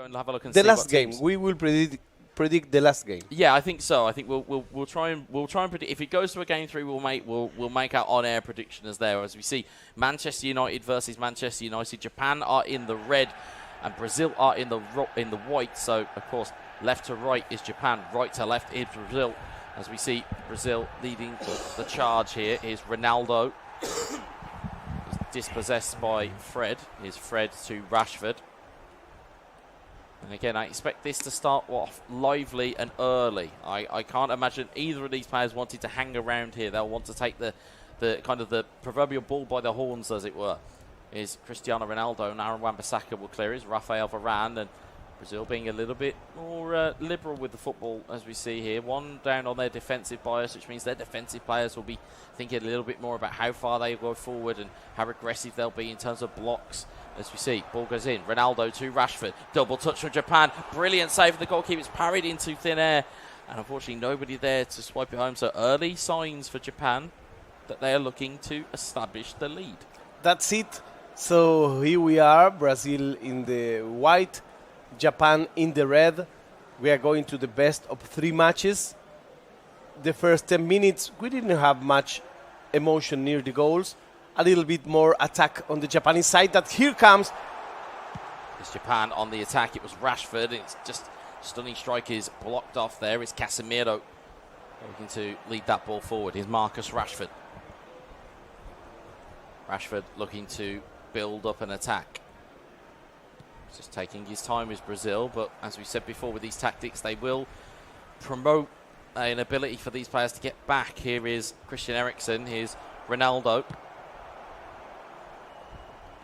go and have a look and the see last what game. teams. We will predict the last game. Yeah, I think so. I think we'll try and predict. If it goes to a game 3, we'll make our on-air prediction as there. As we see, Manchester United versus Manchester United. Japan are in the red, and Brazil are in the white. So of course, left to right is Japan, right to left is Brazil. As we see Brazil leading the charge here is Ronaldo. He's dispossessed by Fred. Here's Fred to Rashford. And again, I expect this to start off lively and early. I can't imagine either of these players wanting to hang around here. They'll want to take the kind of the proverbial bull by the horns, as it were. Is Cristiano Ronaldo, and Aaron Wan-Bissaka will clear. Is Rafael Varane, and Brazil being a little bit more liberal with the football, as we see here. One down on their defensive bias, which means their defensive players will be thinking a little bit more about how far they go forward and how aggressive they'll be in terms of blocks. As we see, ball goes in. Ronaldo to Rashford. Double touch from Japan. Brilliant save from the goalkeeper. It's parried into thin air. And unfortunately, nobody there to swipe it home. So early signs for Japan that they are looking to establish the lead. That's it. So here we are, Brazil in the white, Japan in the red. We are going to the best of 3 matches. The first 10 minutes, we didn't have much emotion near the goals. A little bit more attack on the Japanese side. That here comes. It's Japan on the attack. It was Rashford. It's just stunning strike is blocked off there. It's Casemiro looking to lead that ball forward. Here's Marcus Rashford. Rashford looking to build up an attack. Just taking his time with Brazil, but as we said before, with these tactics, they will promote an ability for these players to get back. Here is Christian Eriksen. Here's Ronaldo.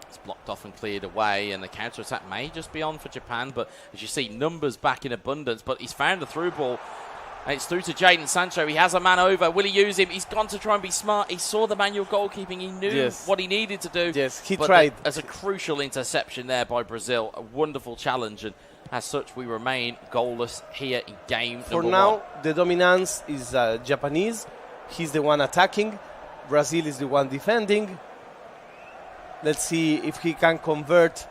It's blocked off and cleared away, and the counter-attack may just be on for Japan, but as you see, numbers back in abundance, but he's found the through ball. And it's through to Jadon Sancho. He has a man over. Will he use him? He's gone to try and be smart. He saw the manual goalkeeping. He knew what he needed to do. Yes, he tried. As a crucial interception there by Brazil. A wonderful challenge. And as such, we remain goalless here in game For number now, 1. the dominance is Japanese. He's the one attacking. Brazil is the one defending. Let's see if he can convert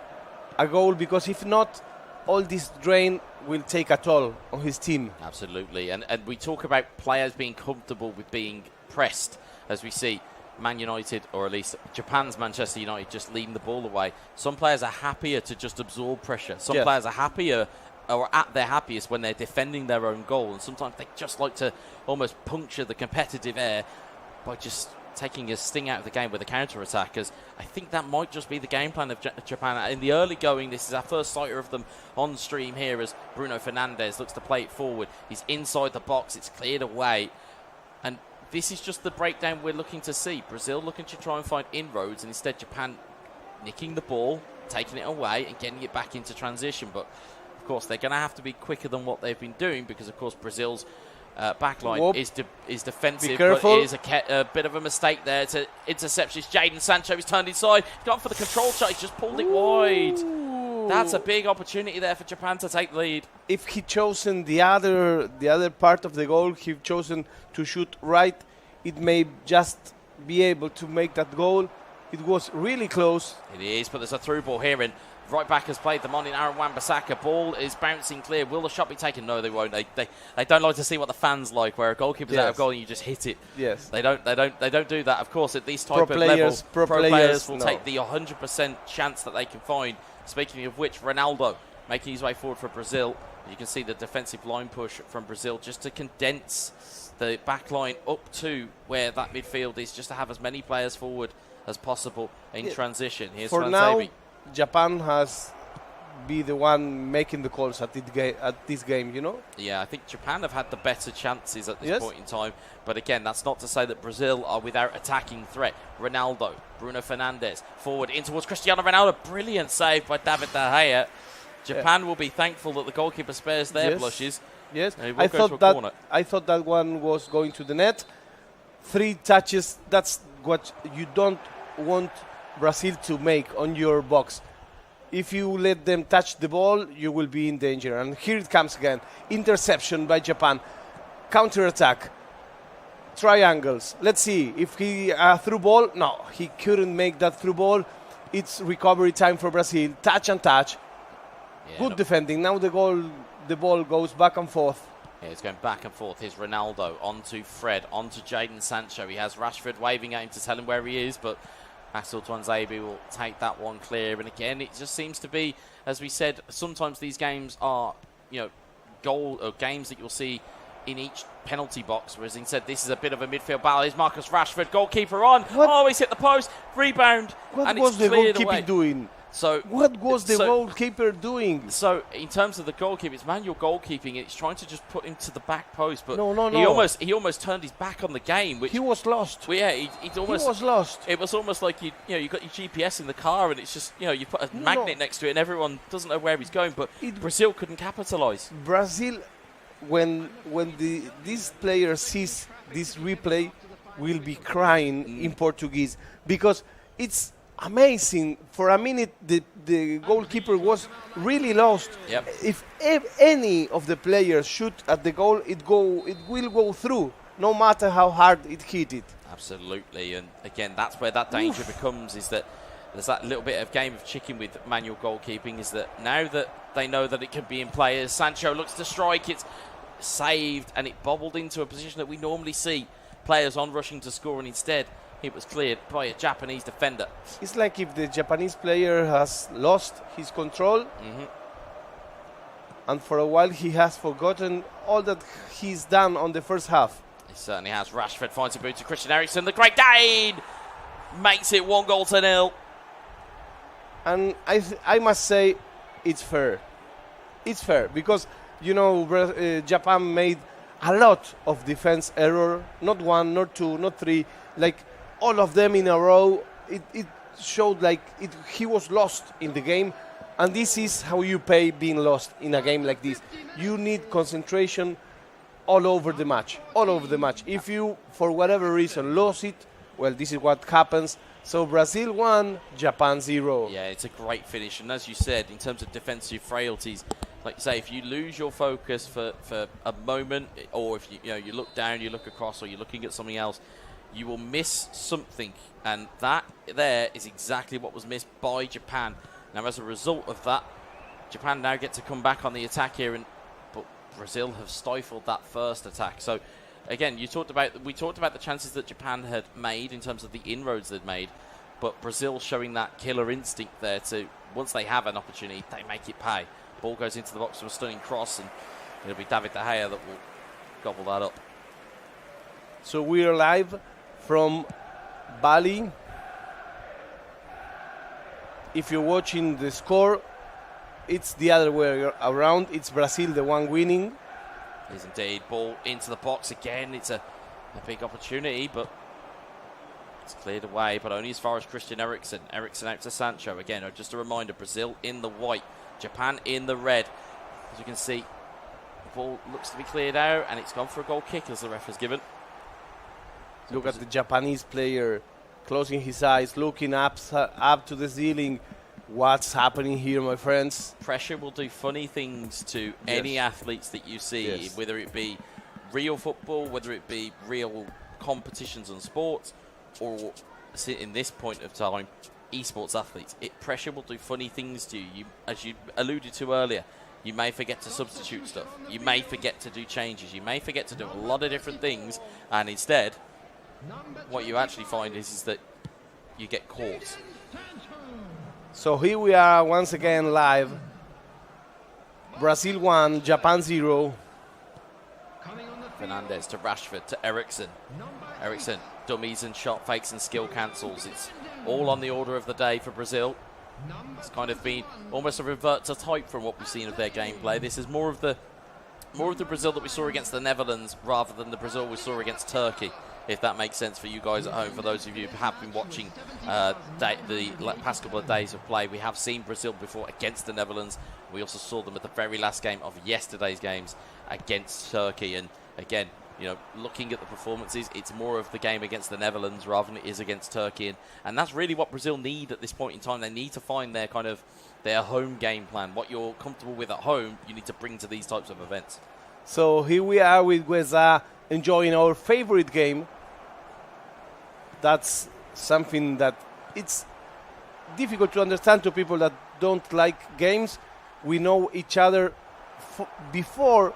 a goal, because if not, all this drain will take a toll on his team. Absolutely. And we talk about players being comfortable with being pressed, as we see Man United, or at least Japan's Manchester United, just leading the ball away. Some players are happier to just absorb pressure. Some players are happier or at their happiest when they're defending their own goal. And sometimes they just like to almost puncture the competitive air by just taking a sting out of the game with a counter-attack, as I think that might just be the game plan of Japan. In the early going, this is our first sight of them on stream here, as Bruno Fernandes looks to play it forward. He's inside the box, it's cleared away. And this is just the breakdown we're looking to see. Brazil looking to try and find inroads, and instead Japan nicking the ball, taking it away and getting it back into transition. But of course, they're going to have to be quicker than what they've been doing, because of course Brazil's backline is defensive, but it is a bit of a mistake there to interception. Jadon Sancho. He's turned inside. He's gone for the control shot. He's just pulled it wide. That's a big opportunity there for Japan to take the lead. If he chosen the other part of the goal, he chosen to shoot right, it may just be able to make that goal. It was really close. It is, but there's a through ball here, and right back has played them on in Aaron Wan-Bissaka. Ball is bouncing clear. Will the shot be taken? No, they won't. They don't like to see what the fans like, where a goalkeeper's out of goal and you just hit it. Yes. They don't do that. Of course, at these type of levels, pro players will take the 100% chance that they can find. Speaking of which, Ronaldo making his way forward for Brazil. You can see the defensive line push from Brazil just to condense the back line up to where that midfield is, just to have as many players forward as possible in transition. Here's for now, Japan has be the one making the calls at this game, you know? Yeah, I think Japan have had the better chances at this point in time. But again, that's not to say that Brazil are without attacking threat. Ronaldo, Bruno Fernandes, forward in towards Cristiano Ronaldo. Brilliant save by David De Gea. Japan will be thankful that the goalkeeper spares their blushes. Yes, I thought that one was going to the net. 3 touches, that's what you don't want Brazil to make on your box. If you let them touch the ball, you will be in danger. And here it comes again. Interception by Japan. Counter-attack. Triangles. Let's see if he through ball. No, he couldn't make that through ball. It's recovery time for Brazil. Touch and touch. Yeah, Good defending. Now the ball goes back and forth. Yeah, it's going back and forth. Here's Ronaldo onto Fred, onto Jadon Sancho. He has Rashford waving at him to tell him where he is, but Axel Tuanzebe will take that one clear. And again, it just seems to be, as we said, sometimes these games are, goal or games that you'll see in each penalty box, whereas instead this is a bit of a midfield battle. Here's Marcus Rashford, goalkeeper on. What? Oh, he's hit the post, rebound, What and was it's the cleared goalkeeper away. doing? So what was the goalkeeper doing? So in terms of the goalkeeper, it's manual goalkeeping. It's trying to just put him to the back post, but No. he almost turned his back on the game. Which He was lost. Well, yeah, he was lost. It was almost like you got your GPS in the car, and it's just you put a magnet next to it, and everyone doesn't know where he's going. But Brazil couldn't capitalise. Brazil, when this player sees this replay, will be crying in Portuguese, because it's amazing. For a minute, the goalkeeper was really lost. Yep. If any of the players shoot at the goal, it will go through, no matter how hard it hit it. Absolutely, and again, that's where that danger becomes, is that there's that little bit of game of chicken with manual goalkeeping, is that now that they know that it can be in play, as Sancho looks to strike, it's saved, and it bobbled into a position that we normally see players on rushing to score, and instead it was cleared by a Japanese defender. It's like if the Japanese player has lost his control, and for a while he has forgotten all that he's done on the first half. He certainly has. Rashford finds a boot to Christian Eriksen. The great Dane makes it 1-0. And I must say, it's fair. It's fair, because Japan made a lot of defense error. Not one, not two, not three. Like all of them in a row. It showed like he was lost in the game. And this is how you pay being lost in a game like this. You need concentration all over the match. All over the match. If you, for whatever reason, lost it, well, this is what happens. So Brazil 1, Japan 0. Yeah, it's a great finish. And as you said, in terms of defensive frailties, like you say, if you lose your focus for a moment, or if you look down, you look across, or you're looking at something else, you will miss something. And that there is exactly what was missed by Japan. Now, as a result of that, Japan now get to come back on the attack here, but Brazil have stifled that first attack. So, again, we talked about the chances that Japan had made in terms of the inroads they'd made, but Brazil showing that killer instinct there to, once they have an opportunity, they make it pay. Ball goes into the box for a stunning cross, and it'll be David De Gea that will gobble that up. So we are live from Bali. If you're watching the score, it's the other way around. It's Brazil, the one winning. It is indeed. Ball into the box again. It's a big opportunity, but it's cleared away, but only as far as Christian Eriksen. Eriksen out to Sancho. Again, just a reminder, Brazil in the white, Japan in the red. As you can see, the ball looks to be cleared out, and it's gone for a goal kick, as the ref has given. Look at the Japanese player closing his eyes, looking up to the ceiling. What's happening here, my friends? Pressure will do funny things to any athletes that you see, whether it be real football, whether it be real competitions and sports, or in this point of time, esports athletes. Pressure will do funny things to you. As you alluded to earlier, you may forget to substitute stuff. You may forget to do changes. You may forget to do a lot of different things, and instead, what you actually find is that you get caught. So here we are once again live. Brazil 1, Japan 0. Fernandes to Rashford to Eriksen. Eriksen, dummies and shot fakes and skill cancels. It's all on the order of the day for Brazil. It's kind of been almost a revert to type from what we've seen of their gameplay. This is more of the Brazil that we saw against the Netherlands rather than the Brazil we saw against Turkey, if that makes sense for you guys at home. For those of you who have been watching the past couple of days of play, we have seen Brazil before against the Netherlands. We also saw them at the very last game of yesterday's games against Turkey. And again, looking at the performances, it's more of the game against the Netherlands rather than it is against Turkey. And that's really what Brazil need at this point in time. They need to find their home game plan. What you're comfortable with at home, you need to bring to these types of events. So here we are with Gueza enjoying our favorite game. That's something that it's difficult to understand to people that don't like games. we know each other before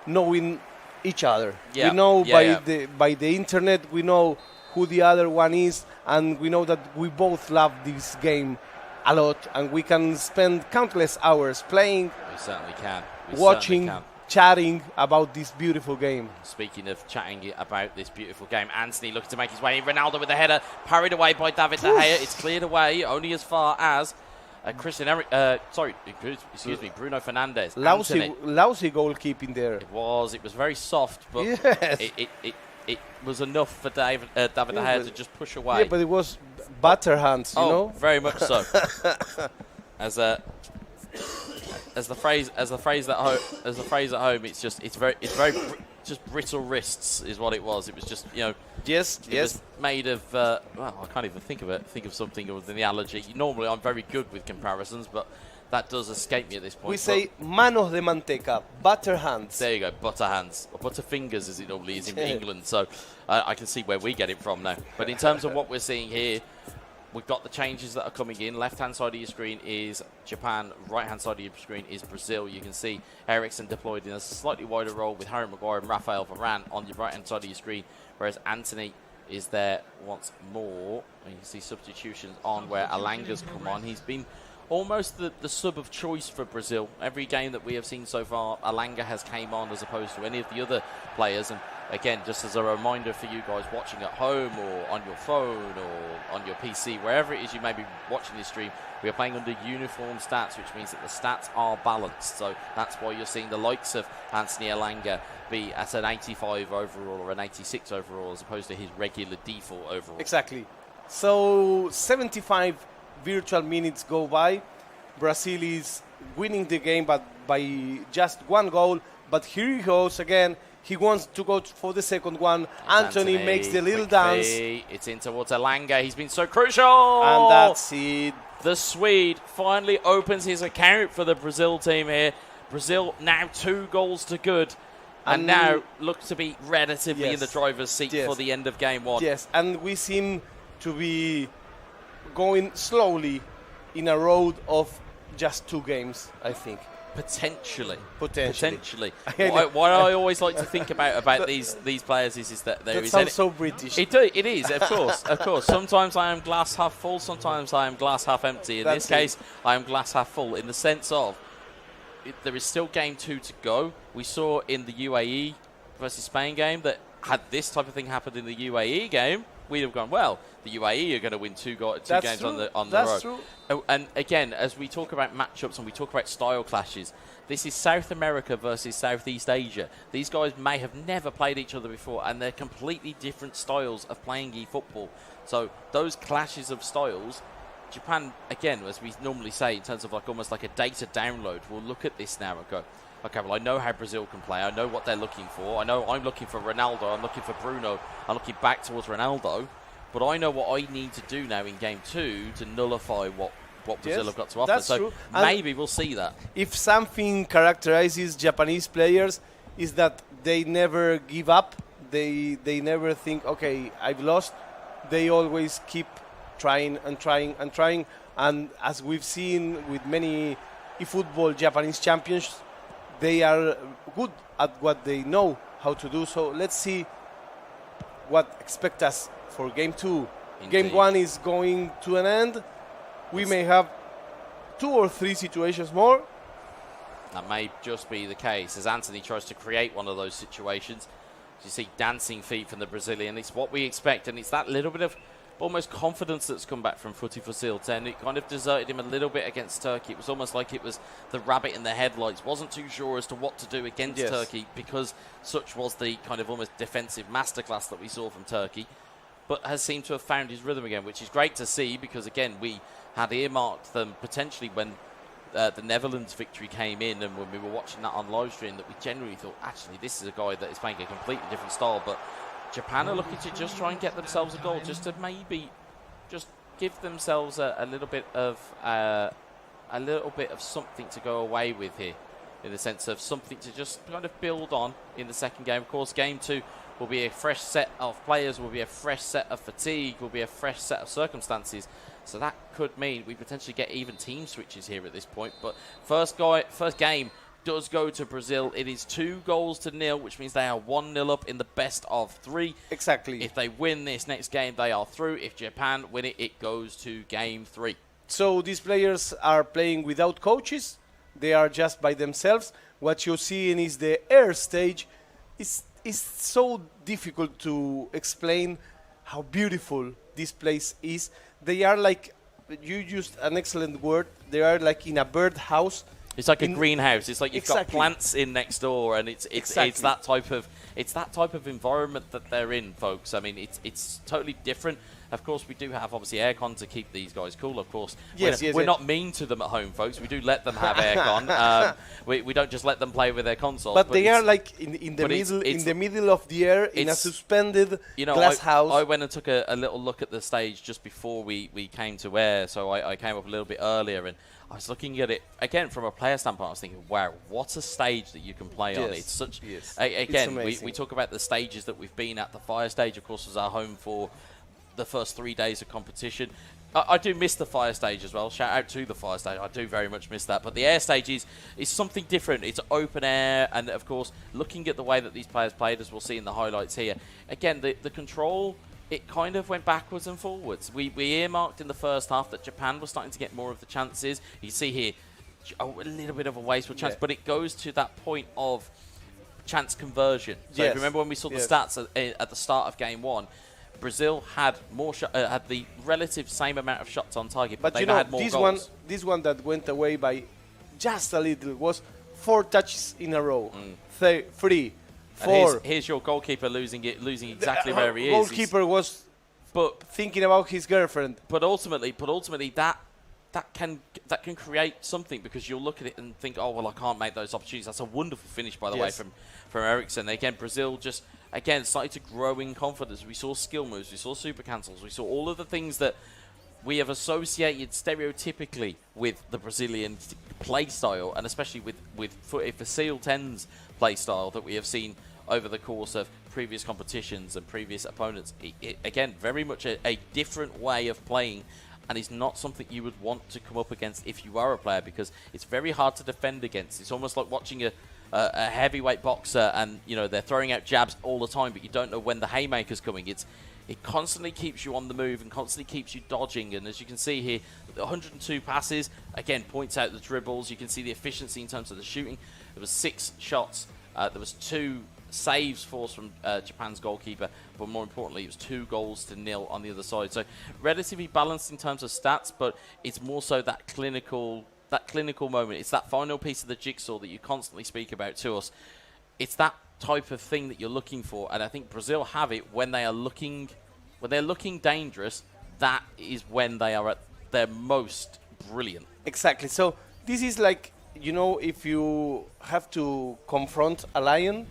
knowing each other. Yeah. We know by the internet, we know who the other one is, and we know that we both love this game a lot, and we can spend countless hours playing. We certainly can. Watching, chatting about this beautiful game. Speaking of chatting about this beautiful game, Anthony looking to make his way in. Ronaldo with the header, parried away by David De Gea. It's cleared away only as far as Bruno Fernandes. Lousy goalkeeping there. It was very soft, but yes. it was enough for David De Gea to just push away. Yeah, but it was butter hands, you know? Very much so. As the phrase at home, it's very just brittle wrists is what it was. It was just, you know, yes. Was made of well, I can't even think of something other than the allergy. Normally I'm very good with comparisons, but that does escape me at this point. We say manos de manteca, butter hands. There you go, butter hands, or butter fingers as it normally is in England. So I can see where we get it from now. But in terms of what we're seeing here, we've got the changes that are coming in. Left-hand side of your screen is Japan. Right-hand side of your screen is Brazil. You can see Eriksen deployed in a slightly wider role with Harry Maguire and Rafael Varane on your right-hand side of your screen, whereas Anthony is there once more. And you can see substitutions on where Alanga's come on. He's been almost the sub of choice for Brazil. Every game that we have seen so far, Alanga has came on as opposed to any of the other players. And again, just as a reminder for you guys watching at home or on your phone or on your PC, wherever it is you may be watching this stream, we are playing under uniform stats, which means that the stats are balanced. So that's why you're seeing the likes of Anthony Alanga be at an 85 overall or an 86 overall as opposed to his regular default overall. Exactly. So 75 virtual minutes go by. Brazil is winning the game, but by just one goal. But here he goes again. He wants to go for the second one. Anthony makes the little dance. It's in towards Alanga. He's been so crucial. And that's it. The Swede finally opens his account for the Brazil team here. Brazil now 2 goals to good. And now look to be relatively in the driver's seat for the end of game 1. Yes, and we seem to be going slowly in a road of just 2 games, I think. Potentially. What I always like to think about these players is that there is... That sounds so British. It is, of course. Sometimes I am glass half full, sometimes I am glass half empty. In this case, I am glass half full in the sense of there is still game 2 to go. We saw in the UAE versus Spain game that had this type of thing happened in the UAE game, we'd have gone, well, the UAE are going to win two games on the road. That's true. And again, as we talk about matchups and we talk about style clashes, this is South America versus Southeast Asia. These guys may have never played each other before, and they're completely different styles of playing e-football. So those clashes of styles, Japan, again, as we normally say, in terms of like almost like a data download, we'll look at this now and go, okay, well, I know how Brazil can play. I know what they're looking for. I know I'm looking for Ronaldo. I'm looking for Bruno. I'm looking back towards Ronaldo. But I know what I need to do now in Game 2 to nullify what Brazil have got to offer. So true. Maybe we'll see that. If something characterizes Japanese players is that they never give up. They never think, okay, I've lost. They always keep trying and trying and trying. And as we've seen with many eFootball Japanese champions, they are good at what they know how to do. So let's see what expects us for Game 2. Indeed. Game 1 is going to an end. We may have 2 or 3 situations more. That may just be the case as Anthony tries to create one of those situations. You see dancing feet from the Brazilian. It's what we expect, and it's that little bit of almost confidence that's come back from Footy for Seal 10. It kind of deserted him a little bit against Turkey. It was almost like it was the rabbit in the headlights. Wasn't too sure as to what to do against Turkey because such was the kind of almost defensive masterclass that we saw from Turkey. But has seemed to have found his rhythm again, which is great to see because, again, we had earmarked them potentially when the Netherlands victory came in and when we were watching that on live stream that we generally thought, actually, this is a guy that is playing a completely different style. But Japan are looking to just try and get themselves a goal, just to maybe just give themselves a little bit of something to go away with here, in the sense of something to just kind of build on in the second game. Of course, Game 2 will be a fresh set of players, will be a fresh set of fatigue, will be a fresh set of circumstances. So that could mean we potentially get even team switches here at this point. But first game does go to Brazil. It is 2-0, which means they are 1-0 up in the best of 3. Exactly. If they win this next game, they are through. If Japan win it, it goes to game 3. So these players are playing without coaches. They are just by themselves. What you're seeing is the air stage. It's so difficult to explain how beautiful this place is. They are like, you used an excellent word, they are like in a bird house. It's like a greenhouse. It's like you've got plants in next door, and it's that type of environment that they're in, folks. I mean, it's totally different. Of course, we do have obviously aircon to keep these guys cool. Of course, we're not mean to them at home, folks. We do let them have aircon. We don't just let them play with their consoles. But they are like in the middle of the air in a suspended glass house. I went and took a little look at the stage just before we came to air, so I came up a little bit earlier, and I was looking at it again from a player standpoint. I was thinking, wow, what a stage that you can play on. It's such again. We talk about the stages that we've been at. The fire stage, of course, was our home for the first 3 days of competition. I do miss the fire stage as well. Shout out to the fire stage. I do very much miss that. But the air stage is something different. It's open air, and of course, looking at the way that these players played, as we'll see in the highlights here, again, the control, it kind of went backwards and forwards. We earmarked in the first half that Japan was starting to get more of the chances. You see here, a little bit of a wasteful chance, but it goes to that point of chance conversion. So if you remember when we saw the stats at the start of game 1, Brazil had more had the relative same amount of shots on target, but they had more goals. This one that went away by just a little was 4 touches in a row. 3, 4. Here's your goalkeeper losing exactly where he is. Goalkeeper was thinking about his girlfriend. But ultimately that can create something, because you'll look at it and think, oh well, I can't make those opportunities. That's a wonderful finish, by the way, from Eriksson. Again, Brazil just started to grow in confidence. We saw skill moves, we saw super cancels, we saw all of the things that we have associated stereotypically with the Brazilian play style, and especially with Facile 10's play style that we have seen over the course of previous competitions and previous opponents. Again, very much a different way of playing, and it's not something you would want to come up against if you are a player, because it's very hard to defend against. It's almost like watching a heavyweight boxer, and they're throwing out jabs all the time, but you don't know when the haymaker's coming. It constantly keeps you on the move and constantly keeps you dodging. And as you can see here, 102 passes, again, points out the dribbles. You can see the efficiency in terms of the shooting. There was 6 shots. There was 2 saves forced from Japan's goalkeeper, but more importantly, it was 2-0 on the other side. So relatively balanced in terms of stats, but it's more so that clinical moment. It's that final piece of the jigsaw that you constantly speak about to us. It's that type of thing that you're looking for, and I think Brazil have it when they're looking dangerous. That is when they are at their most brilliant. Exactly. So this is like, if you have to confront a lion,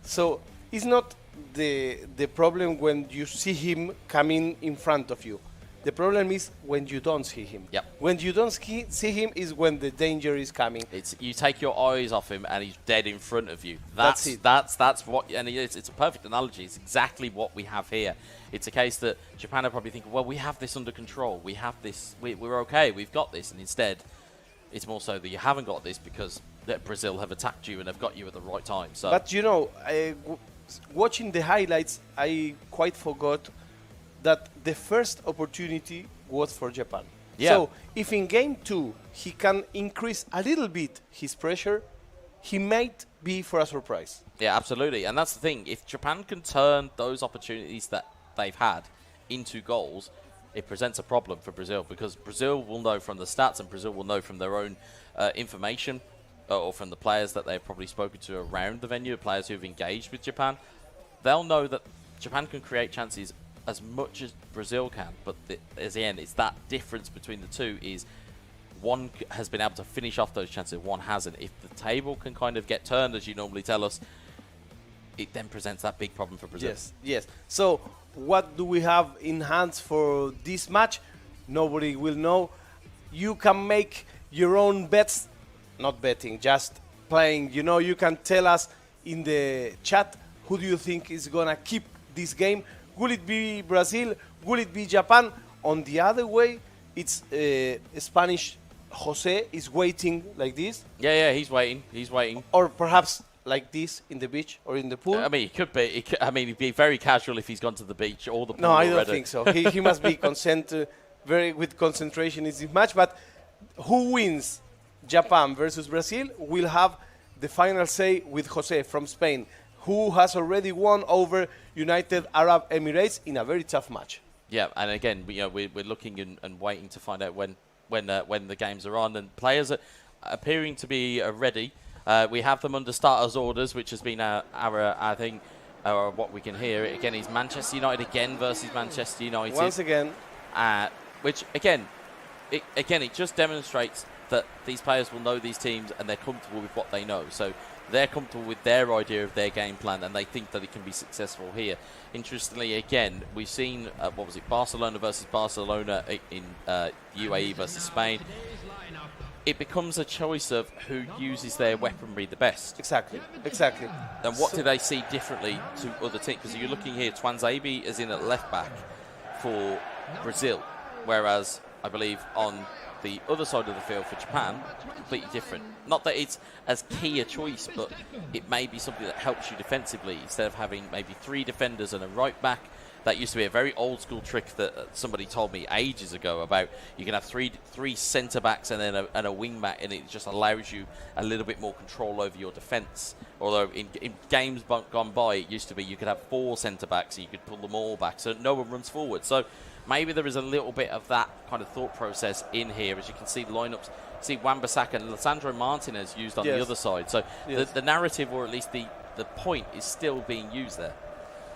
so it's not the problem when you see him coming in front of you. The problem is when you don't see him. Yep. When you don't see him is when the danger is coming. You take your eyes off him and he's dead in front of you. That's it. That's what, and it's a perfect analogy. It's exactly what we have here. It's a case that Japan are probably thinking, well, we have this under control. We have this. We're okay. We've got this. And instead, it's more so that you haven't got this because Brazil have attacked you and have got you at the right time. So. But watching the highlights, I quite forgot that the first opportunity was for Japan. Yeah. So if in game 2 he can increase a little bit his pressure, he might be for a surprise. Yeah, absolutely. And that's the thing. If Japan can turn those opportunities that they've had into goals, it presents a problem for Brazil, because Brazil will know from the stats, and Brazil will know from their own information, or from the players that they've probably spoken to around the venue, players who've engaged with Japan. They'll know that Japan can create chances as much as Brazil can, but at the end, it's that difference between the two is one has been able to finish off those chances, one hasn't. If the table can kind of get turned, as you normally tell us, it then presents that big problem for Brazil. Yes. So what do we have in hands for this match? Nobody will know. You can make your own bets, not betting, just playing. You can tell us in the chat who do you think is going to keep this game. Will it be Brazil? Will it be Japan? On the other way, it's Spanish Jose is waiting like this. Yeah, he's waiting. Or perhaps like this in the beach or in the pool. I mean, he could be. He'd be very casual if he's gone to the beach or the pool. No, I already. don't think so. He must be very with concentration in this match. But who wins Japan versus Brazil will have the final say with Jose from Spain, who has already won over United Arab Emirates in a very tough match. Yeah, and again, we're looking and waiting to find out when the games are on, and players are appearing to be ready. We have them under starters orders, which has been our thing, what we can hear. Again, is Manchester United again versus Manchester United. Once again. Which, again, it just demonstrates that these players will know these teams and they're comfortable with what they know. So they're comfortable with their idea of their game plan and they think that it can be successful here. Interestingly, again, we've seen, Barcelona versus Barcelona in UAE versus Spain. It becomes a choice of who uses their weaponry the best. Exactly. And what do they see differently to other teams? Because you're looking here, Twanzebe is in at left back for Brazil, whereas I believe on the other side of the field for Japan, completely different. Not that it's as key a choice, but it may be something that helps you defensively instead of having maybe 3 defenders and a right back. That used to be a very old school trick that somebody told me ages ago about. You can have three centre backs and then a wing back, and it just allows you a little bit more control over your defence. Although in games gone by, it used to be you could have 4 centre backs and you could pull them all back, so no one runs forward. So maybe there is a little bit of that kind of thought process in here. As you can see, the lineups. See Wan-Bissaka and Lisandro Martinez used on the other side. So the narrative, or at least the point, is still being used there.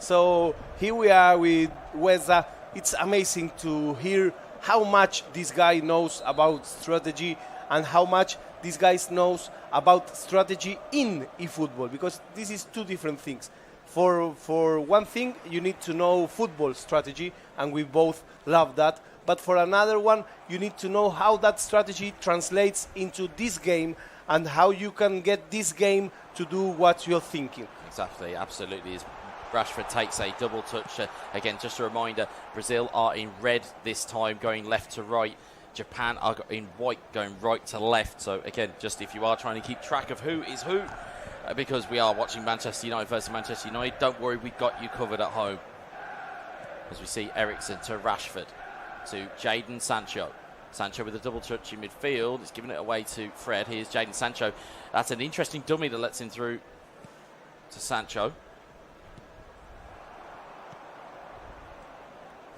So here we are with Weza. It's amazing to hear how much this guy knows about strategy and how much this guy knows about strategy in eFootball, because this is 2 different things. For one thing, you need to know football strategy, and we both love that. But for another one, you need to know how that strategy translates into this game and how you can get this game to do what you're thinking. Exactly, absolutely. Rashford takes a double touch. Again, just a reminder, Brazil are in red this time, going left to right. Japan are in white, going right to left. So again, just if you are trying to keep track of who is who, because we are watching Manchester United versus Manchester United, don't worry, we've got you covered at home. As we see Eriksen to Rashford, to Jadon Sancho. Sancho with a double touch in midfield. He's giving it away to Fred. Here's Jadon Sancho. That's an interesting dummy that lets him through to Sancho.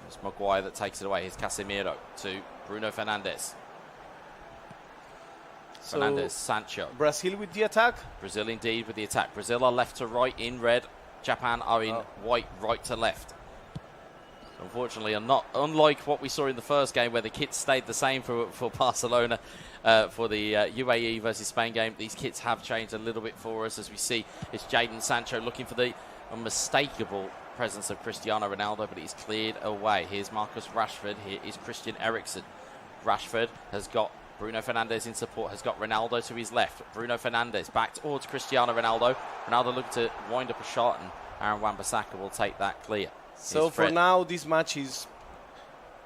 It's Maguire that takes it away. Here's Casemiro to Bruno Fernandes. Fernandes, Sancho. Brazil with the attack? Brazil indeed with the attack. Brazil are left to right in red. Japan are in white, right to left. Unfortunately, unlike what we saw in the first game where the kits stayed the same for Barcelona for the UAE versus Spain game, these kits have changed a little bit for us. As we see, it's Jadon Sancho looking for the unmistakable presence of Cristiano Ronaldo, but he's cleared away. Here's Marcus Rashford. Here is Christian Eriksen. Rashford has got Bruno Fernandes in support, has got Ronaldo to his left. Bruno Fernandes back towards Cristiano Ronaldo. Ronaldo looking to wind up a shot, and Aaron Wan-Bissaka will take that clear. So for now, this match is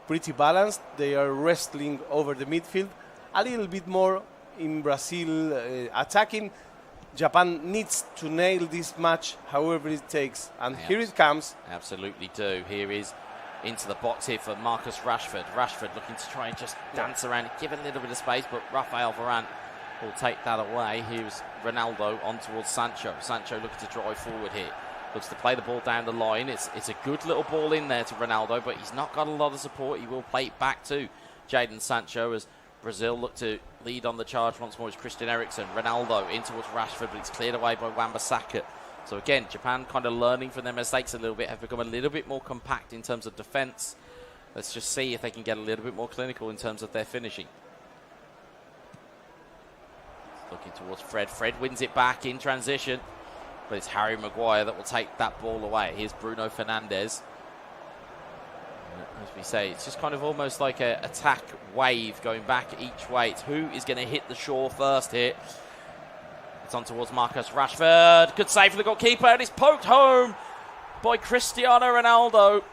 pretty balanced. They are wrestling over the midfield. A little bit more in Brazil attacking. Japan needs to nail this match however it takes. And here it comes. Absolutely do. Here is into the box here for Marcus Rashford. Rashford looking to try and just dance around, give it a little bit of space, but Rafael Varane will take that away. Here's Ronaldo on towards Sancho. Sancho looking to drive forward here. Looks to play the ball down the line. It's a good little ball in there to Ronaldo, but he's not got a lot of support. He will play it back to Jadon Sancho as Brazil look to lead on the charge once more. Is Christian Eriksen. Ronaldo in towards Rashford, but it's cleared away by Wan-Bissaka. So again, Japan kind of learning from their mistakes a little bit, have become a little bit more compact in terms of defence. Let's just see if they can get a little bit more clinical in terms of their finishing. Looking towards Fred. Fred wins it back in transition, but it's Harry Maguire that will take that ball away. Here's Bruno Fernandes. As we say, it's just kind of almost like an attack wave going back each way. It's who is going to hit the shore first here. It's on towards Marcus Rashford. Good save for the goalkeeper, and it's poked home by Cristiano Ronaldo.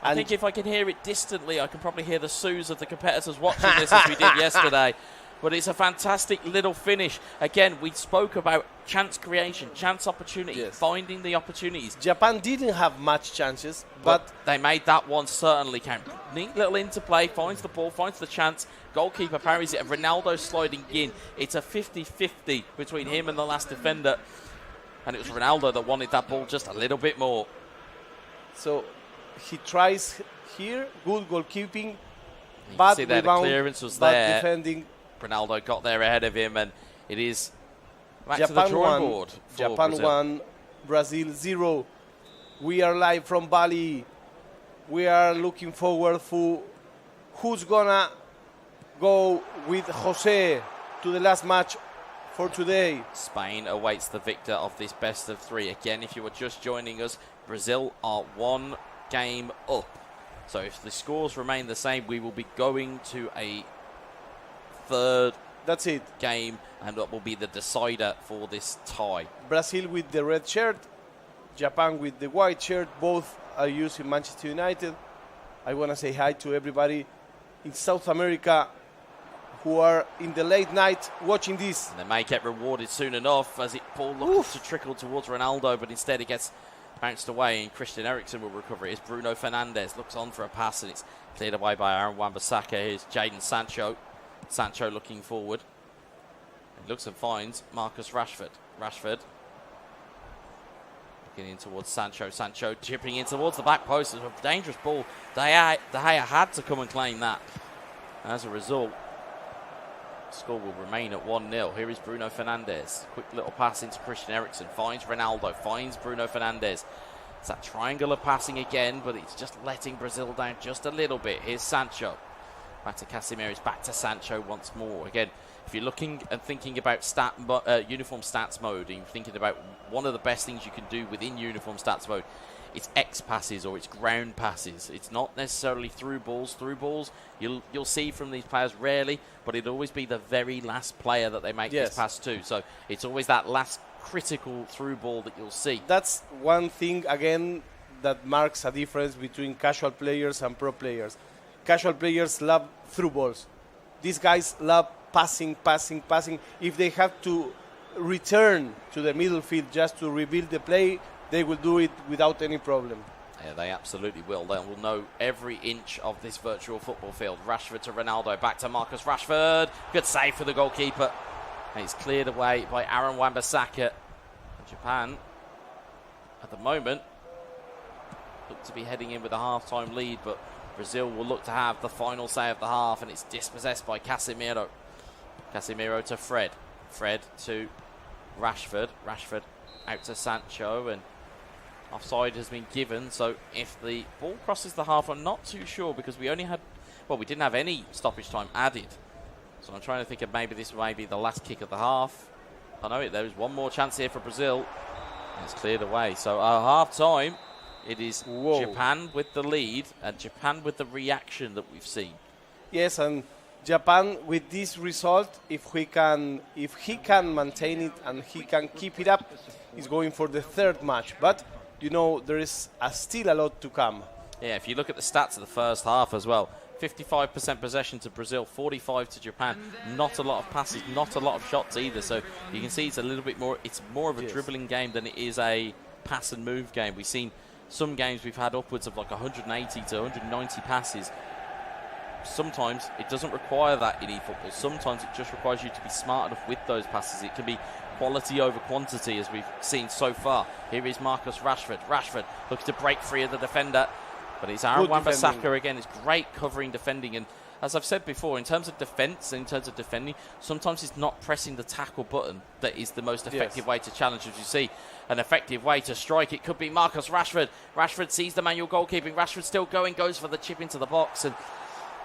I think if I can hear it distantly, I can probably hear the soos of the competitors watching this as we did yesterday. But it's a fantastic little finish. Again, we spoke about chance creation, chance opportunity, finding the opportunities. Japan didn't have much chances, but they made that one certainly count. Neat little interplay, finds the ball, finds the chance. Goalkeeper parries it, and Ronaldo sliding in. It's a 50-50 between him and the last defender. And it was Ronaldo that wanted that ball just a little bit more. So he tries here, good goalkeeping, bad see there, rebound, the clearance was there. Defending. Ronaldo got there ahead of him, and it is back to the drawing board. Japan Brazil. 1, Brazil 0. We are live from Bali. We are looking forward for who's gonna go with Jose to the last match for today. Spain awaits the victor of this best of 3. Again, if you were just joining us, Brazil are 1 game up. So if the scores remain the same, we will be going to a 3rd game, and that will be the decider for this tie. Brazil with the red shirt, Japan with the white shirt. Both are used in Manchester United. I want to say hi to everybody in South America who are in the late night watching this. And they may get rewarded soon enough as it ball looks to trickle towards Ronaldo, but instead it gets bounced away, and Christian Eriksen will recover it. It's Bruno Fernandes, looks on for a pass, and it's cleared away by Aaron Wan-Bissaka. Here's Jadon Sancho. Sancho looking forward. He looks and finds Marcus Rashford. Rashford looking in towards Sancho. Sancho chipping in towards the back post. It's a dangerous ball. De Gea had to come and claim that. As a result, the score will remain at 1-0. Here is Bruno Fernandes. Quick little pass into Christian Eriksen. Finds Ronaldo. Finds Bruno Fernandes. It's that triangular passing again, but it's just letting Brazil down just a little bit. Here's Sancho. Back to Casemiro, it's back to Sancho once more. Again, if you're looking and thinking about uniform stats mode, and you're thinking about one of the best things you can do within uniform stats mode, it's X passes or it's ground passes. It's not necessarily through balls. Through balls, you'll see from these players rarely, but it'll always be the very last player that they make this pass to. So it's always that last critical through ball that you'll see. That's one thing, again, that marks a difference between casual players and pro players. Casual players love through balls. These guys love passing. If they have to return to the middle field just to rebuild the play, they will do it without any problem. Yeah, they absolutely will. They will know every inch of this virtual football field. Rashford to Ronaldo, back to Marcus Rashford. Good save for the goalkeeper. And it's cleared away by Aaron Wan-Bissaka. Japan, at the moment, look to be heading in with a half-time lead, but Brazil will look to have the final say of the half, and it's dispossessed by Casemiro. Casemiro to Fred. Fred to Rashford. Rashford out to Sancho, and offside has been given. So if the ball crosses the half, I'm not too sure, because we didn't have any stoppage time added. So I'm trying to think of maybe this may be the last kick of the half. I know there is one more chance here for Brazil. And it's cleared away. So at half-time, it is Japan with the lead and Japan with the reaction that we've seen. Yes, and Japan with this result, if he can maintain it and he can keep it up, is going for the 3rd match. But, you know, there is still a lot to come. Yeah, if you look at the stats of the first half as well, 55% possession to Brazil, 45 to Japan. Not a lot of passes, not a lot of shots either. So you can see it's a little bit more, it's more of a dribbling game than it is a pass and move game. We've seen some games we've had upwards of like 180 to 190 passes. Sometimes it doesn't require that in eFootball. Sometimes it just requires you to be smart enough with those passes. It can be quality over quantity, as we've seen so far. Here is Marcus Rashford. Rashford looks to break free of the defender, but it's Aaron Wan-Bissaka again. It's great covering defending, and as I've said before, in terms of defence, in terms of defending, sometimes it's not pressing the tackle button that is the most effective way to challenge. As you see, an effective way to strike, it could be Marcus Rashford. Rashford sees the manual goalkeeping. Rashford still going, goes for the chip into the box, and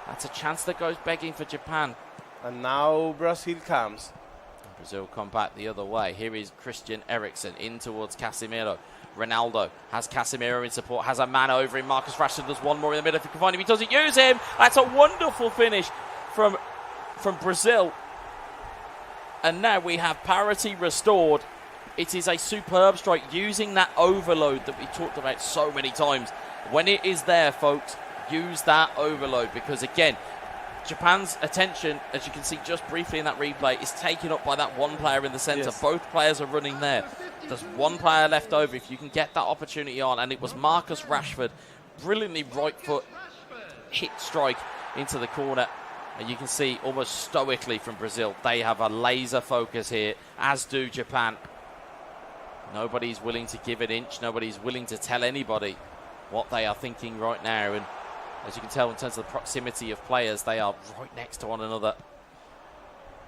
that's a chance that goes begging for Japan. And now Brazil comes. Brazil come back the other way. Here is Christian Eriksen in towards Casemiro. Ronaldo has Casemiro in support, has a man over him. Marcus Rashford does one more in the middle if he can find him. He doesn't use him. That's a wonderful finish from Brazil. And now we have parity restored. It is a superb strike using that overload that we talked about so many times. When it is there, folks, use that overload because, again, Japan's attention, as you can see just briefly in that replay, is taken up by that one player in the centre. Yes. Both players are running there. There's one player left over if you can get that opportunity on, and it was Marcus Rashford. Brilliantly right foot hit strike into the corner. And you can see almost stoically from Brazil, they have a laser focus here, as do Japan. Nobody's willing to give an inch. Nobody's willing to tell anybody what they are thinking right now. And as you can tell in terms of the proximity of players, they are right next to one another.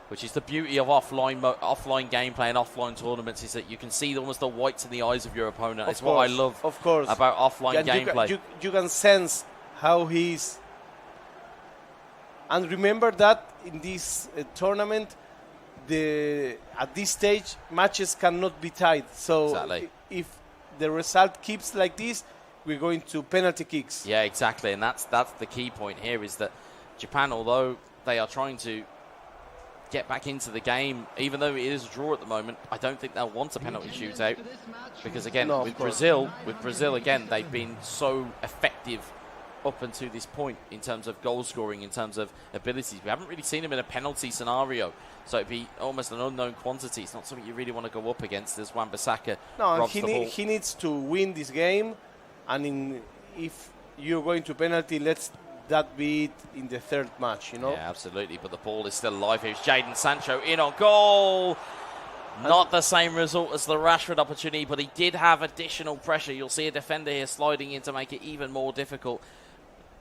Which is the beauty of offline gameplay and offline tournaments, is that you can see almost the whites in the eyes of your opponent. It's what I love about offline gameplay. You can sense how he's... And remember that in this tournament, at this stage, matches cannot be tied. So exactly. If the result keeps like this, we're going to penalty kicks. Yeah, exactly. And that's the key point here, is that Japan, although they are trying to get back into the game, even though it is a draw at the moment, I don't think they'll want a penalty shootout. Because, again, with Brazil, again, they've been so effective up until this point in terms of goal scoring, in terms of abilities. We haven't really seen him in a penalty scenario, so it'd be almost an unknown quantity. It's not something you really want to go up against as Wan-Bissaka robs the ball. He needs to win this game, and if you're going to penalty, let's that be it in the third match, you know? Yeah, absolutely, but the ball is still alive here. It's Jadon Sancho in on goal. Not the same result as the Rashford opportunity, but he did have additional pressure. You'll see a defender here sliding in to make it even more difficult.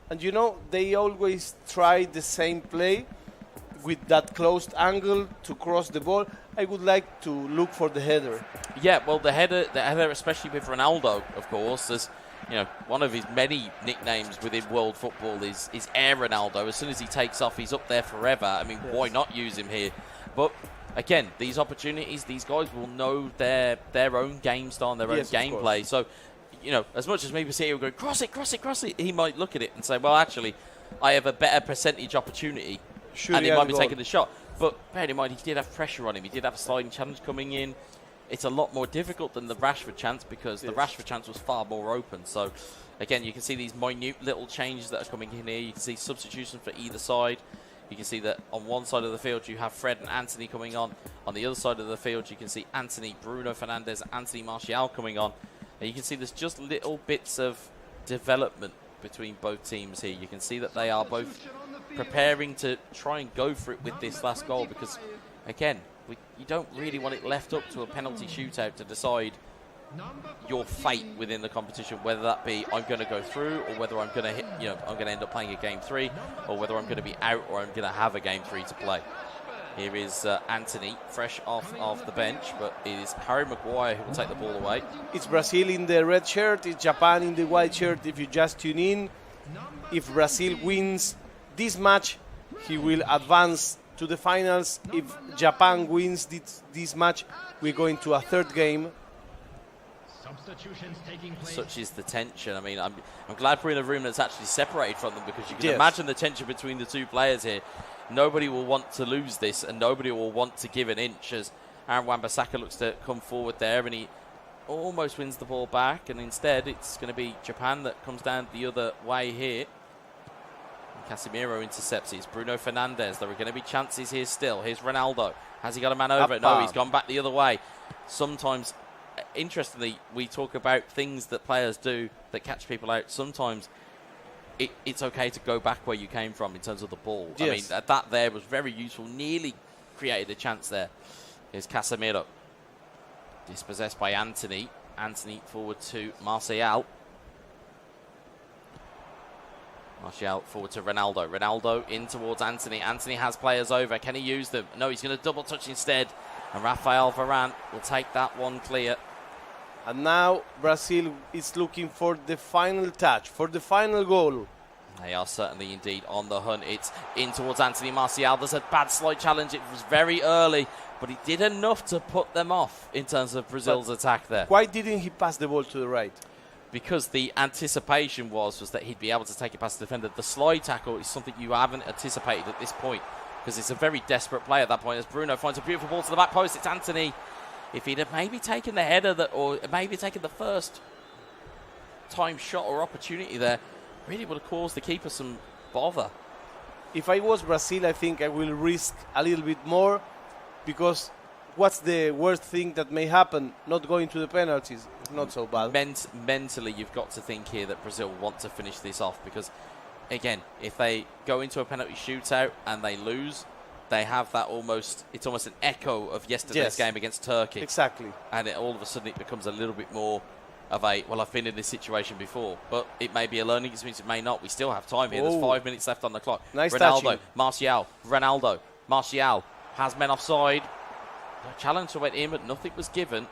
And you know, they always try the same play with that closed angle to cross the ball. I would like to look for the header. Yeah, well, the header, especially with Ronaldo, of course, is, you know, one of his many nicknames within world football is Air Ronaldo. As soon as he takes off, he's up there forever. I mean, why not use him here? But again, these opportunities, these guys will know their own game style and their own gameplay. So, you know, as much as maybe see him go, cross it, he might look at it and say, well, actually, I have a better percentage opportunity, and he might be taking the shot. But bear in mind, he did have pressure on him. He did have a sliding challenge coming in. It's a lot more difficult than the Rashford chance, because the Rashford chance was far more open. So, again, you can see these minute little changes that are coming in here. You can see substitutions for either side. You can see that on one side of the field, you have Fred and Anthony coming on. On the other side of the field, you can see Anthony, Bruno Fernandes, Anthony Martial coming on. And you can see there's just little bits of development between both teams here. You can see that they are both preparing to try and go for it with this last goal, because, again, you don't really want it left up to a penalty shootout to decide your fate within the competition, whether that be I'm going to go through, or whether I'm going to hit, you know, I'm going to end up playing a game 3, or whether I'm going to be out, or I'm going to have a game 3 to play. Here is Anthony, fresh off the bench, but it is Harry Maguire who will take the ball away. It's Brazil in the red shirt, it's Japan in the white shirt. If you just tune in, if Brazil wins this match, he will advance to the finals. If Japan wins this match, we're going to a third game. Such is the tension. I mean, I'm glad we're in a room that's actually separated from them, because you can imagine the tension between the two players here. Nobody will want to lose this, and nobody will want to give an inch, as Aaron Wan-Bissaka looks to come forward there, and he almost wins the ball back, and instead it's going to be Japan that comes down the other way here. And Casemiro intercepts it. It's Bruno Fernandes. There are going to be chances here still. Here's Ronaldo. Has he got a man over it? No, he's gone back the other way. Sometimes, interestingly, we talk about things that players do that catch people out. Sometimes it's okay to go back where you came from in terms of the ball. Yes. I mean, that there was very useful. Nearly created a chance there. Here's Casemiro. Dispossessed by Anthony. Anthony forward to Martial. Martial forward to Ronaldo. Ronaldo in towards Anthony. Anthony has players over. Can he use them? No, he's going to double touch instead. And Rafael Varane will take that one clear. And now Brazil is looking for the final touch, for the final goal. They are certainly indeed on the hunt. It's in towards Anthony Martial. There's a bad slight challenge. It was very early, but he did enough to put them off in terms of Brazil's attack there. Why didn't he pass the ball to the right? Because the anticipation was that he'd be able to take it past the defender. The slide tackle is something you haven't anticipated at this point, because it's a very desperate play at that point. As Bruno finds a beautiful ball to the back post, it's Anthony. If he'd have maybe taken the header, or maybe taken the first time shot or opportunity there really would have caused the keeper some bother. If I was Brazil, I think I will risk a little bit more, because what's the worst thing that may happen? Not going to the penalties. Not so bad. Mentally, you've got to think here that Brazil want to finish this off, because, again, if they go into a penalty shootout and they lose, they have that it's almost an echo of yesterday's game against Turkey. Exactly. And all of a sudden it becomes a little bit more of a, well, I've been in this situation before, but it may be a learning experience, it may not. We still have time here. There's 5 minutes left on the clock. Nice Ronaldo, Martial has men offside. The challenge went in, but nothing was given.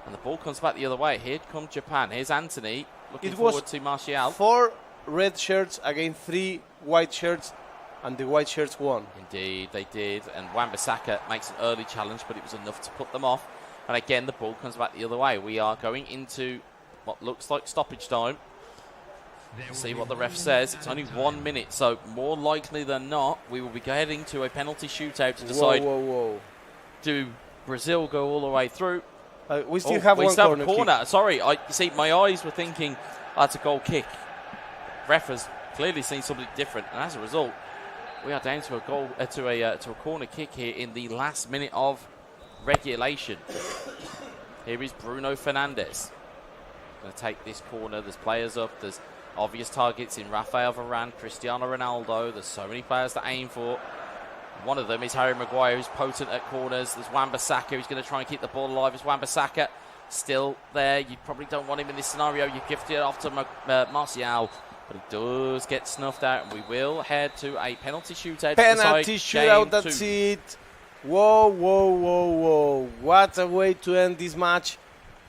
And the ball comes back the other way. Here comes Japan. Here's Anthony looking forward to Martial. 4 red shirts against 3 white shirts, and the white shirts won. Indeed, they did. And Wan-Bissaka makes an early challenge, but it was enough to put them off. And again, the ball comes back the other way. We are going into what looks like stoppage time. See what the ref says. It's only 1 minute, so more likely than not, we will be heading to a penalty shootout to decide, do Brazil go all the way through? We still have one corner. Sorry, you see, my eyes were thinking that's a goal kick. Ref has clearly seen something different, and as a result, we are down to a goal to a corner kick here in the last minute of regulation. Here is Bruno Fernandes. Going to take this corner. There's players up. There's obvious targets in Rafael Varane, Cristiano Ronaldo. There's so many players to aim for. One of them is Harry Maguire, who's potent at corners. There's Wan-Bissaka, who's going to try and keep the ball alive. Is Wan-Bissaka still there? You probably don't want him in this scenario. You gift it off to Martial, but he does get snuffed out, and we will head to a penalty shootout. Penalty shootout, that's it. Whoa. What a way to end this match.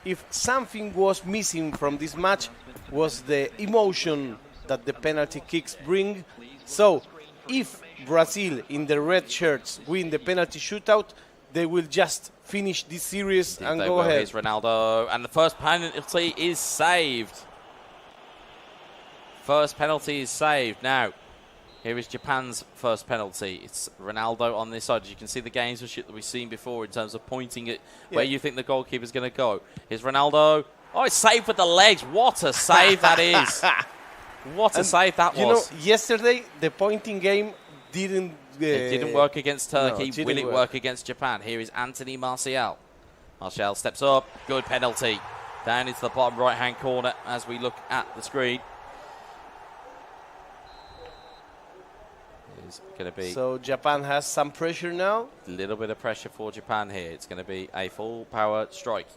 If something was missing from this match, was the emotion that the penalty kicks bring. So, if Brazil in the red shirts win the penalty shootout, they will just finish this series and go ahead. Here's Ronaldo, and the first penalty is saved. First penalty is saved. Now, here is Japan's first penalty. It's Ronaldo on this side. As you can see the gamesmanship that we've seen before in terms of pointing at where you think the goalkeeper's going to go. Here's Ronaldo. Oh, it's saved with the legs. What a save that is. What a save that was. You know, yesterday, the pointing game didn't... it didn't work against Turkey. No, Will it work against Japan? Here is Anthony Martial. Martial steps up. Good penalty. Down into the bottom right-hand corner as we look at the screen. Going to be so Japan has some pressure now. A little bit of pressure for Japan here. It's going to be a full power strike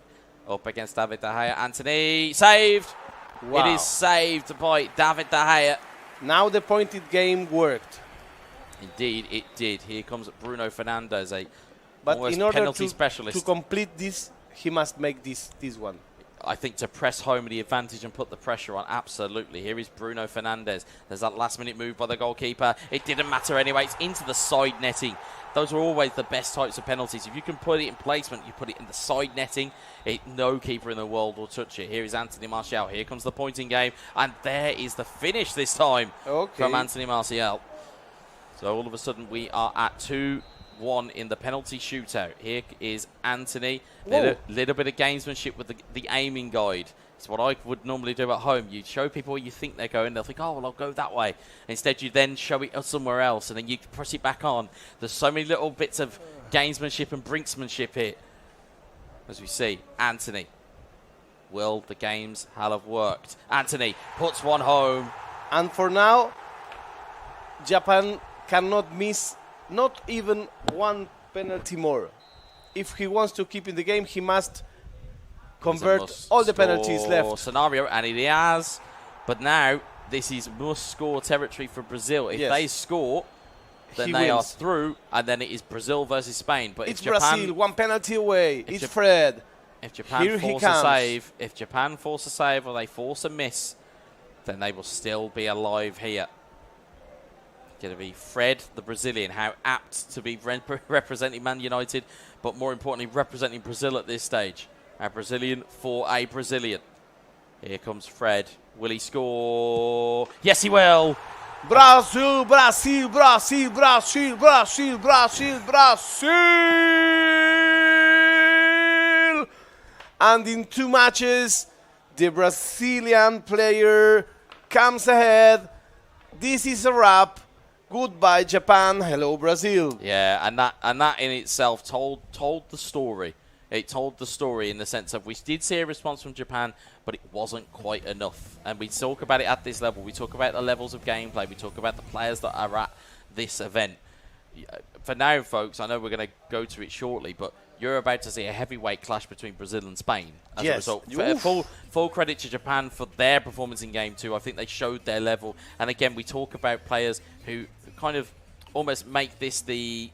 up against David De Gea. Anthony saved. Wow. It is saved by David De Gea. Now the pointed game worked. Indeed, it did. Here comes Bruno Fernandes, but in order penalty specialist. To complete this, he must make this one. I think to press home the advantage and put the pressure on, absolutely. Here is Bruno Fernandes. There's that last-minute move by the goalkeeper. It didn't matter anyway. It's into the side netting. Those are always the best types of penalties. If you can put it in placement, you put it in the side netting, no keeper in the world will touch it. Here is Anthony Martial. Here comes the pointing game. And there is the finish this time from Anthony Martial. So all of a sudden we are at 2-1 in the penalty shootout. Here is Anthony. Little bit of gamesmanship with the aiming guide. It's what I would normally do at home. You show people where you think they're going. They'll think, oh, well, I'll go that way. Instead, you then show it somewhere else, and then you press it back on. There's so many little bits of gamesmanship and brinksmanship here. As we see, Anthony. Will the games have worked? Anthony puts one home. And for now, Japan cannot miss not even one penalty more. If he wants to keep in the game, he must convert all the penalties left. Scenario, and he has. But now, this is must-score territory for Brazil. If they score, then they are through, and then it is Brazil versus Spain. But it's Brazil, one penalty away. It's Fred. If Japan force a save, or they force a miss, then they will still be alive here. Going to be Fred, the Brazilian. How apt to be representing Man United, but more importantly, representing Brazil at this stage. A Brazilian for a Brazilian. Here comes Fred. Will he score? Yes, he will. Brazil, Brazil, Brazil, Brazil, Brazil, Brazil, Brazil. And in 2 matches, The Brazilian player comes ahead. This is a wrap. Goodbye, Japan. Hello, Brazil. Yeah, and that in itself told the story. It told the story in the sense of we did see a response from Japan, but it wasn't quite enough. And we talk about it at this level. We talk about the levels of gameplay. We talk about the players that are at this event. For now, folks, I know we're going to go to it shortly, but you're about to see a heavyweight clash between Brazil and Spain as a result. Full credit to Japan for their performance in Game 2. I think they showed their level. And again, we talk about players who kind of almost make this their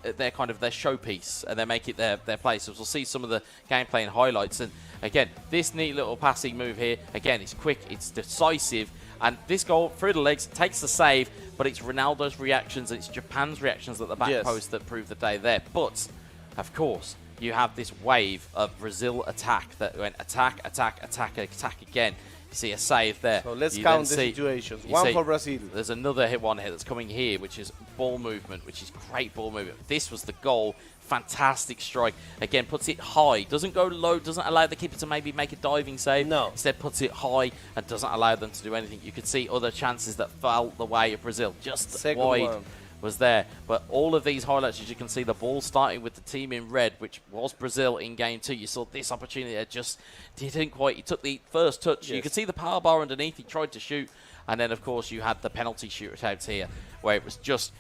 showpiece, and they make it their place. So we'll see some of the gameplay and highlights. And again, this neat little passing move here, again, it's quick, it's decisive, and this goal through the legs takes the save, but it's Ronaldo's reactions, it's Japan's reactions at the back post that prove the day there. But of course, you have this wave of Brazil attack that went attack, attack, attack, attack again. You see a save there. So let's count the situations. One for Brazil. There's another one here that's coming here, which is ball movement, which is great ball movement. This was the goal. Fantastic strike. Again, puts it high. Doesn't go low. Doesn't allow the keeper to maybe make a diving save. No. Instead, puts it high and doesn't allow them to do anything. You could see other chances that fell the way of Brazil. Just wide was there. But all of these highlights, as you can see, the ball starting with the team in red, which was Brazil in Game 2. You saw this opportunity that just didn't quite. He took the first touch. You could see the power bar underneath. He tried to shoot. And then, of course, you had the penalty shootouts here, where it was just,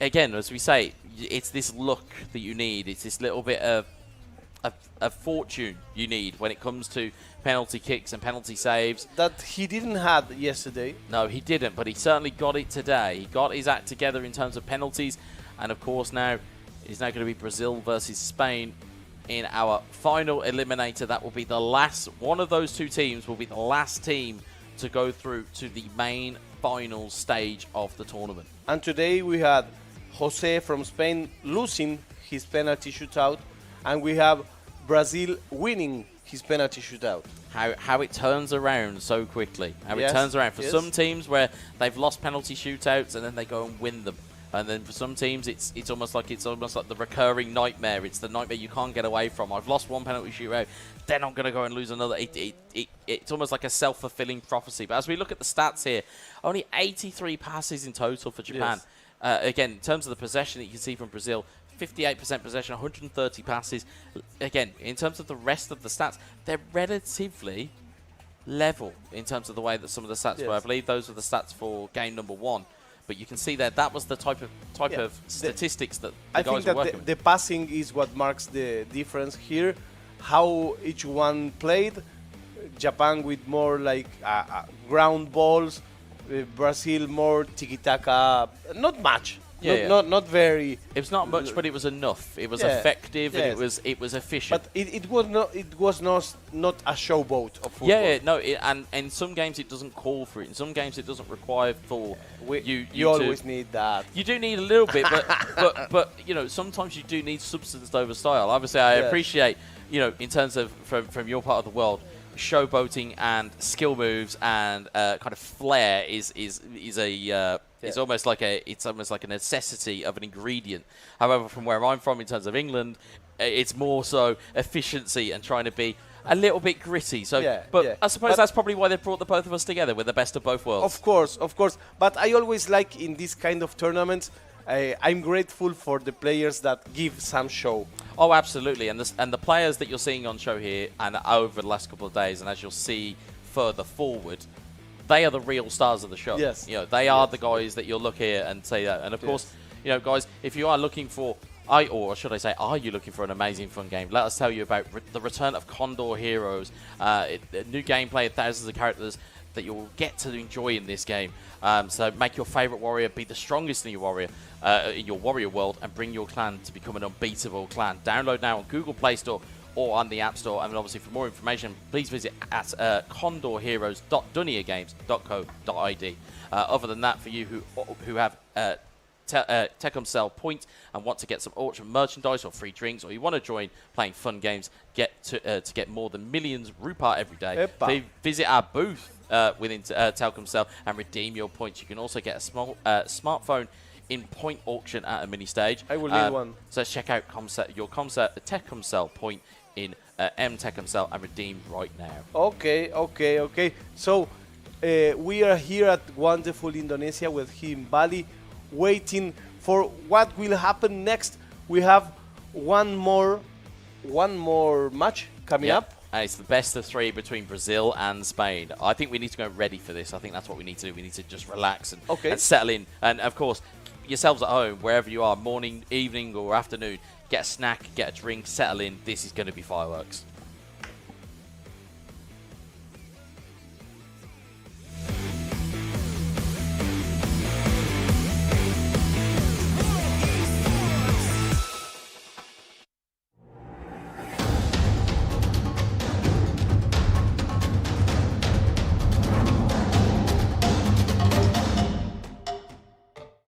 again, as we say, it's this look that you need. It's this little bit of fortune you need when it comes to penalty kicks and penalty saves. That he didn't have yesterday. No, he didn't, but he certainly got it today. He got his act together in terms of penalties. And, of course, now it's now going to be Brazil versus Spain in our final eliminator. That will be the last. One of those two teams will be the last team to go through to the main final stage of the tournament. And today we had Jose from Spain losing his penalty shootout, and we have Brazil winning his penalty shootout. How it turns around so quickly. It turns around. For some teams where they've lost penalty shootouts and then they go and win them. And then for some teams it's almost like the recurring nightmare. It's the nightmare you can't get away from. I've lost one penalty shootout, then I'm going to go and lose another. It's almost like a self-fulfilling prophecy. But as we look at the stats here, only 83 passes in total for Japan. Again, in terms of the possession that you can see from Brazil, 58% possession, 130 passes. Again, in terms of the rest of the stats, they're relatively level in terms of the way that some of the stats were. I believe those were the stats for game number 1. But you can see that was the type of statistics that the guys were working with. The passing is what marks the difference here. How each one played. Japan with more like ground balls. Brazil more tiki-taka. Not much. Not very. It was not much, but it was enough. It was effective and it was efficient. But it was not a showboat of football. And in some games it doesn't call for it. In some games it doesn't require for you always need that. You do need a little bit, but you know, sometimes you do need substance over style. Obviously, I appreciate, you know, in terms of from your part of the world, showboating and skill moves and kind of flair is almost like a necessity of an ingredient. However, from where I'm from in terms of England, it's more so efficiency and trying to be a little bit gritty. So, I suppose that's probably why they brought the both of us together with the best of both worlds. Of course. But I always like in this kind of tournaments, I'm grateful for the players that give some show. Oh, absolutely. And the players that you're seeing on show here and over the last couple of days, and as you'll see further forward, they are the real stars of the show. Yes. You know, they are the guys that you'll look here and say that. And of course, you know, guys, if you are looking for, are you looking for an amazing fun game? Let us tell you about the return of Condor Heroes, new gameplay, thousands of characters that you'll get to enjoy in this game. So make your favorite warrior be the strongest in your warrior world, and bring your clan to become an unbeatable clan. Download now on Google Play Store or on the App Store. And obviously, for more information, please visit at condorheroes.dunyagames.co.id. Other than that, for you who have Tecumsell Point and want to get some auction merchandise or free drinks, or you want to join playing fun games, to get more than millions Rupar every day, please visit our booth within Telkomsel and redeem your points. You can also get a small smartphone in point auction at a mini stage. I will need one. So check out your Tecumsel Point in MTech and redeemed right now. Okay. So we are here at wonderful Indonesia with him, Bali, waiting for what will happen next. We have one more match coming up. And it's the best of 3 between Brazil and Spain. I think we need to go ready for this. I think that's what we need to do. We need to just relax and settle in. And, of course, yourselves at home, wherever you are, morning, evening or afternoon, get a snack, get a drink, settle in. This is going to be fireworks.